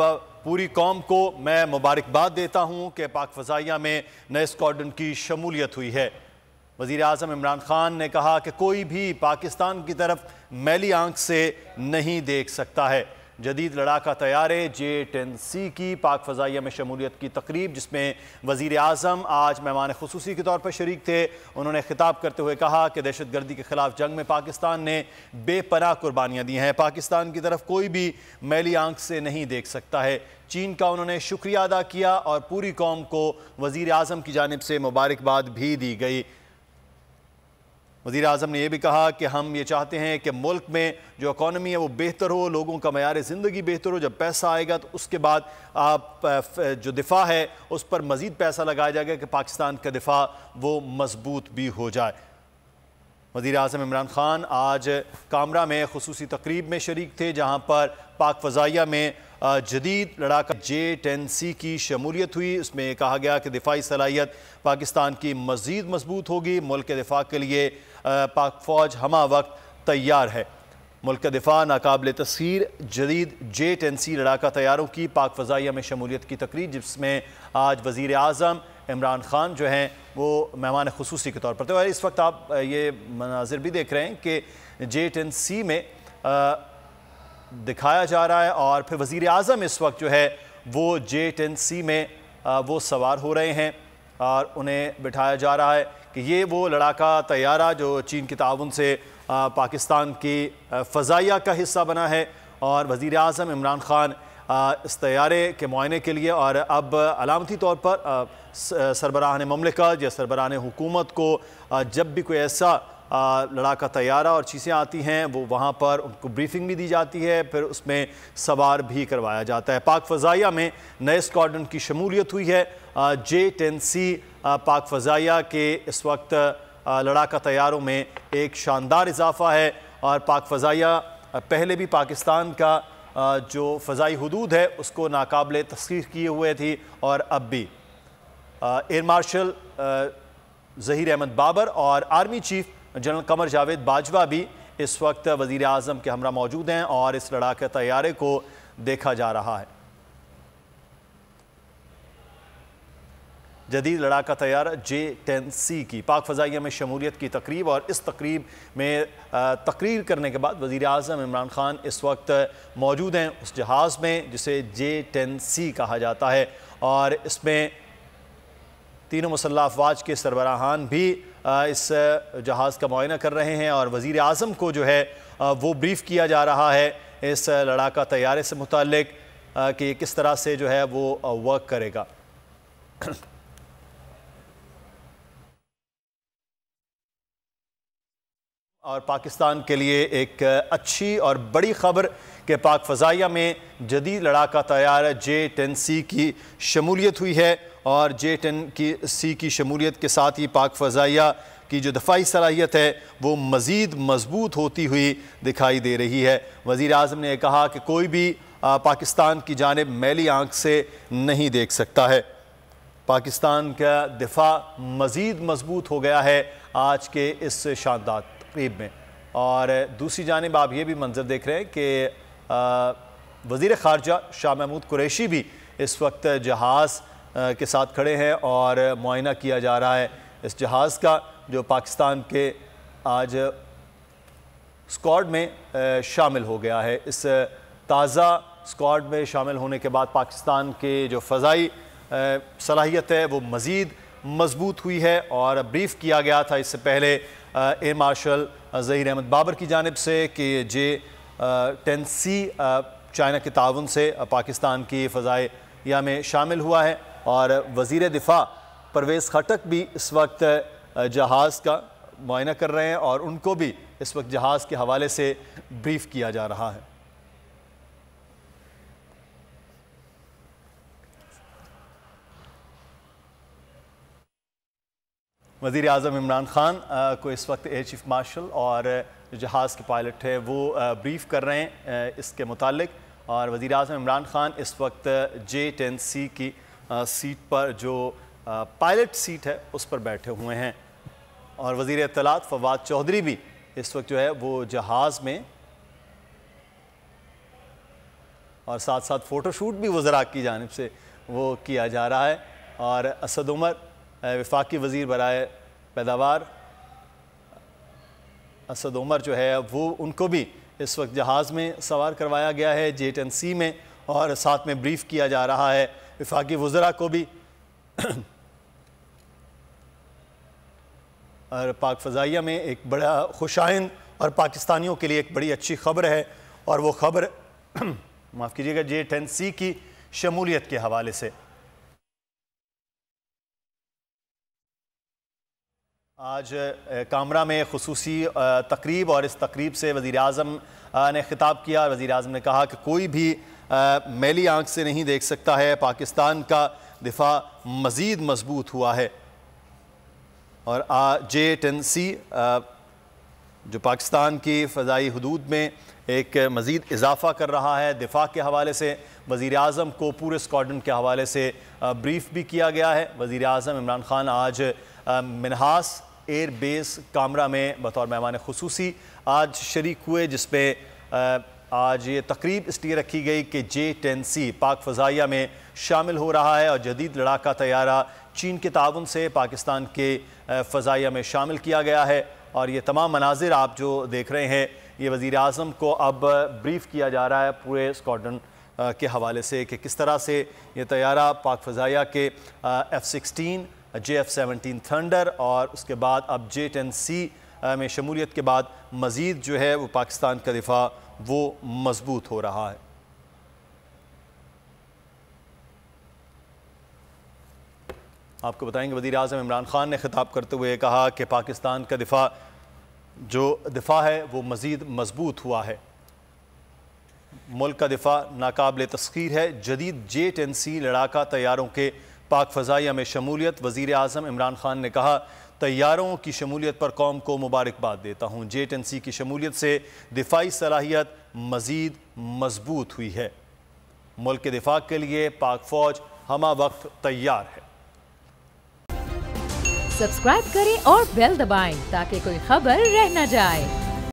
पूरी कौम को मैं मुबारकबाद देता हूँ कि पाक फ़ज़ाइया में नए स्क्वाड्रन की शमूलियत हुई है। वज़ीर आज़म इमरान खान ने कहा कि कोई भी पाकिस्तान की तरफ मैली आंख से नहीं देख सकता है। जदीद लड़ाका तैयारे J-10C की पाक फ़ज़ाइया में शमूलियत की तकरीब, जिसमें वज़ीर आज़म आज मेहमान खुसूसी के तौर पर शरीक थे। उन्होंने खिताब करते हुए कहा कि दहशत गर्दी के ख़िलाफ़ जंग में पाकिस्तान ने बेपनाह कुर्बानियाँ दी हैं। पाकिस्तान की तरफ कोई भी मैली आंख से नहीं देख सकता है। चीन का उन्होंने शुक्रिया अदा किया और पूरी कौम को वज़ीर आज़म की जानिब से मुबारकबाद भी दी गई। वज़ीर आज़म ने यह भी कहा कि हम ये चाहते हैं कि मुल्क में जो इकॉनमी है वो बेहतर हो, लोगों का मयार ज़िंदगी बेहतर हो। जब पैसा आएगा तो उसके बाद आप जो दिफा है उस पर मज़ीद पैसा लगाया जाएगा कि पाकिस्तान का दिफा वो मजबूत भी हो जाए। वज़ीर आज़म इमरान खान आज कामरा में खुसूसी तकरीब में शरीक थे, जहाँ पर पाक फ़ज़ाइया में जदीद लड़ाका J-10C की शमूलियत हुई। उसमें कहा गया कि दिफाई सलाहियत पाकिस्तान की मज़ीद मजबूत होगी। मुल्क के दिफा के लिए पाक फ़ौज हमा वक्त तैयार है। मुल्क का दिफा नाकाबिल तस्खीर जदीद J-10C लड़ाका तैयारों की पाक फ़ज़ाइया में शमूलियत की तकरीब, जिसमें आज वज़ीर आज़म इमरान खान जो हैं वो मेहमान खुसूसी के तौर पर थे। और इस वक्त आप ये मनाजिर भी देख रहे हैं कि J-10C में दिखाया जा रहा है और फिर वज़ीर आज़म इस वक्त जो है वो J-10C में वो सवार हो रहे हैं और उन्हें बिठाया जा रहा है कि ये वो लड़ाका तैयारा जो चीन के ताउन से पाकिस्तान की फ़ज़ाइया का हिस्सा बना है। और वज़ीर आज़म इमरान खान इस तैयारे के मुआयने के लिए और अब अलामती तौर पर सरबराहान ममलिकत या सरबराहान हुकूमत को जब भी कोई ऐसा लड़ाका तैयारा और चीज़ें आती हैं वो वहाँ पर उनको ब्रीफिंग भी दी जाती है, फिर उसमें सवार भी करवाया जाता है। पाक फ़ज़ाइया में नए स्क्वाड्रन की शमूलियत हुई है। J-10C पाक फ़ज़ाइया के इस वक्त लड़ाका तैयारों में एक शानदार इजाफ़ा है और पाक फ़ज़ाइया पहले भी पाकिस्तान का जो फ़ज़ाई हुदूद है उसको नाकाबिल तस्खीर किए हुए थी और अब भी एयर मार्शल ज़हीर अहमद बाबर और army chief general Qamar Javed Bajwa भी इस वक्त वज़ीर आज़म के हमरा मौजूद हैं और इस लड़ाके तैयारे को देखा जा रहा है। जदीद लड़ाका तैयारा J-10C की पाक फ़ज़ाइया में शमूलियत की तकरीब, और इस तकरीब में तकरीर करने के बाद वज़ीर आज़म इमरान खान इस वक्त मौजूद हैं उस जहाज़ में जिसे J-10C कहा जाता है। और इसमें तीनों मुसल्लह अफ़वाज के सरबराहान भी इस जहाज़ का मुआयना कर रहे हैं और वज़ीर आज़म को जो है वो ब्रीफ़ किया जा रहा है इस लड़ाका तैयारे से मुताल्लिक कि किस तरह से जो है वो वर्क करेगा। और पाकिस्तान के लिए एक अच्छी और बड़ी ख़बर कि पाक फ़ज़ाइया में जदीद लड़ाका तैयारा J-10C की शमूलियत हुई है और J-10C की शमूलियत के साथ ही पाक फ़ज़ाइया की जो दफ़ाई सलाहियत है वो मज़ीद मजबूत होती हुई दिखाई दे रही है। वज़ीर आज़म ने कहा कि कोई भी पाकिस्तान की जानिब मैली आंख से नहीं देख सकता है। पाकिस्तान का दिफा मज़ीद मजबूत हो गया है आज के इस शानदार तकरीब में। और दूसरी जानिब आप ये भी मंजर देख रहे हैं कि वज़ीर ख़ारजा शाह महमूद कुरैशी भी इस वक्त जहाज़ के साथ खड़े हैं और मुआयना किया जा रहा है इस जहाज़ का जो पाकिस्तान के आज स्क्वाड में शामिल हो गया है। इस ताज़ा स्क्वाड में शामिल होने के बाद पाकिस्तान के जो फ़ज़ाई सलाहियत है वो मज़ीद मजबूत हुई है। और ब्रीफ़ किया गया था इससे पहले एयर मार्शल ज़हीर अहमद बाबर की जानिब से कि J-10C चाइना के ताउन से पाकिस्तान की फ़ज़ाइया में शामिल हुआ है। और वज़ीर दिफ़ा परवेज़ खटक भी इस वक्त जहाज़ का मुआयना कर रहे हैं और उनको भी इस वक्त जहाज़ के हवाले से ब्रीफ़ किया जा रहा है। वज़ीर आज़म इमरान खान को इस वक्त एयर चीफ मार्शल और जो जहाज़ के पायलट है वो ब्रीफ़ कर रहे हैं इसके मुतालिक। और वज़ीर आज़म इमरान खान इस वक्त J-10C की सीट पर जो पायलट सीट है उस पर बैठे हुए हैं। और वज़ीर इत्तलात फवाद चौधरी भी इस वक्त जो है वो जहाज़ में और साथ साथ फ़ोटोशूट भी वज़रा की जानिब से वो किया जा रहा है। और असद उमर वफाकी वज़ीर बराए पैदावार असद उमर जो है वो उनको भी इस वक्त जहाज़ में सवार करवाया गया है J-10C में, और साथ में ब्रीफ किया जा रहा है वफाकी वज़रा को भी। और पाक फ़ज़ाइया में एक बड़ा खुशाइन और पाकिस्तानियों के लिए एक बड़ी अच्छी खबर है, और वो खबर माफ़ कीजिएगा J-10C की शमूलियत के हवाले से। आज कामरा में खुसूसी तकरीब, और इस तकरीब से वज़ीर-ए-आज़म ने ख़िताब किया। वज़ीर-ए-आज़म ने कहा कि कोई भी मैली आँख से नहीं देख सकता है, पाकिस्तान का दिफा मज़ीद मजबूत हुआ है। और J-10C जो पाकिस्तान की फ़ज़ाई हदूद में एक मज़ीद इजाफ़ा कर रहा है। दिफा के हवाले से वज़ीर-ए-आज़म को पूरे स्क्वाड्रन के हवाले से ब्रीफ भी किया गया है। वज़ीर-ए-आज़म इमरान खान आज मिन्हास एयर बेस कामरा में बतौर मेहमान खुसूसी आज शरीक हुए, जिसमें आज ये तकरीब इसलिए रखी गई कि J-10C पाक फ़ज़ाइया में शामिल हो रहा है, और जदीद लड़ाका तैयारा चीन के ताउन से पाकिस्तान के फ़ज़ाइया में शामिल किया गया है। और ये तमाम मनाजिर आप जो देख रहे हैं, ये वज़ीर-ए-आज़म को अब ब्रीफ किया जा रहा है पूरे स्क्वाड्रन के हवाले से कि किस तरह से ये तैयारा पाक फ़ज़ाइया के F-16, JF-17 थंडर और उसके बाद अब J-10C में शमूलियत के बाद मज़ीद जो है वो पाकिस्तान का दिफा वो मजबूत हो रहा है। आपको बताएंगे वज़ीर-ए-आज़म इमरान खान ने ख़िताब करते हुए कहा कि पाकिस्तान का दिफा है वो मज़ीद मजबूत हुआ है। मुल्क का दिफा नाकाबिल तस्खीर है। जदीद J-10C लड़ाका तैयारों के पाक फ़ज़ाइया में शमूलियत। वज़ीर-ए-आज़म इमरान खान ने कहा, तैयारों की शमूलियत पर कौम को मुबारकबाद देता हूँ। J-10C की शमूलियत से दिफाई सलाहियत मज़ीद मजबूत हुई है। मुल्क के दिफा के लिए पाक फ़ौज हमा वक्त तैयार है। सब्सक्राइब करें और बेल दबाएं ताकि कोई खबर रह न जाए।